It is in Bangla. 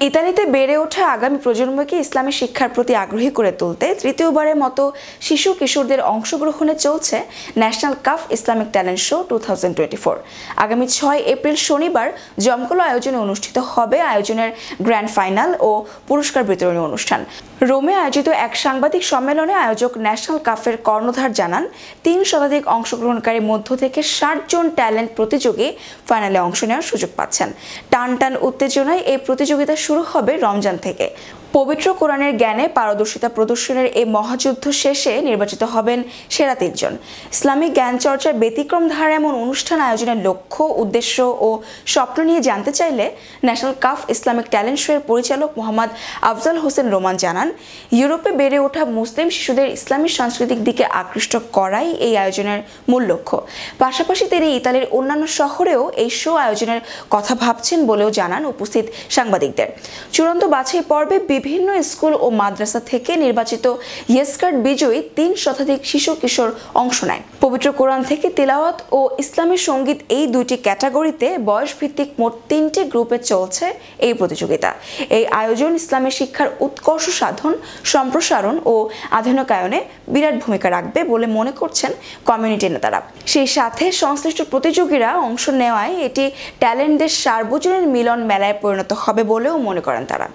ইতালিতে বেড়ে ওঠা আগামী প্রজন্মকে ইসলামী শিক্ষার প্রতি আগ্রহী করে তুলতে তৃতীয়বারের মতো শিশু কিশোরদের অংশগ্রহণে চলছে national calf Islamic talent show 2024। আগামী 6 এপ্রিল শনিবার জমকালো আয়োজনে অনুষ্ঠিত হবে আয়োজনের গ্র্যান্ড ফাইনাল ও পুরস্কার বিতরণী অনুষ্ঠান। রোমে আয়োজিত এক সাংবাদিক সম্মেলনে আয়োজক ন্যাশনাল কাফের কর্ণধার জানান, 3 শতাধিক অংশগ্রহণকারীর মধ্য থেকে 60 জন ট্যালেন্ট প্রতিযোগী ফাইনালে অংশ নেওয়ার সুযোগ পাচ্ছেন। টান টান উত্তেজনায় এই প্রতিযোগিতা শুরু হবে রমজান থেকে। পবিত্র কোরআনের জ্ঞানে পারদর্শিতা প্রদর্শনের এই মহাযুদ্ধ শেষে নির্বাচিত হবেন সেরা 3 জন। ইসলামিক জ্ঞান চর্চার ব্যতিক্রম ধারা এমন অনুষ্ঠান আয়োজনের লক্ষ্য, উদ্দেশ্য ও স্বপ্ন নিয়ে জানতে চাইলে national calf Islamic talent show এর পরিচালক মোহাম্মদ আফজাল হোসেন রোমান জানান, ইউরোপে বেড়ে ওঠা মুসলিম শিশুদের ইসলামী সাংস্কৃতিক দিকে আকৃষ্ট করাই এই আয়োজনের মূল লক্ষ্য। পাশাপাশি তিনি ইতালির অন্যান্য শহরেও এই শো আয়োজনের কথা ভাবছেন বলেও জানান উপস্থিত সাংবাদিকদের। চূড়ান্ত বাছাই পর্বে বিভিন্ন স্কুল ও মাদ্রাসা থেকে নির্বাচিত ইয়েসকার্ড বিজয়ী 3 শতাধিক শিশু কিশোর অংশ নেয়। পবিত্র কোরআন থেকে তিলাওয়াত ও ইসলামী সঙ্গীত এই 2টি ক্যাটাগরিতে বয়সভিত্তিক মোট 3টি গ্রুপে চলছে এই প্রতিযোগিতা। এই আয়োজন ইসলামী শিক্ষার উৎকর্ষ সাধন, সম্প্রসারণ ও আধুনিকায়নে বিরাট ভূমিকা রাখবে বলে মনে করছেন কমিউনিটি নেতারা। সেই সাথে সংশ্লিষ্ট প্রতিযোগীরা অংশ নেওয়ায় এটি ট্যালেন্টদের সার্বজনীন মিলন মেলায় পরিণত হবে বলেও মনে করেন তারা।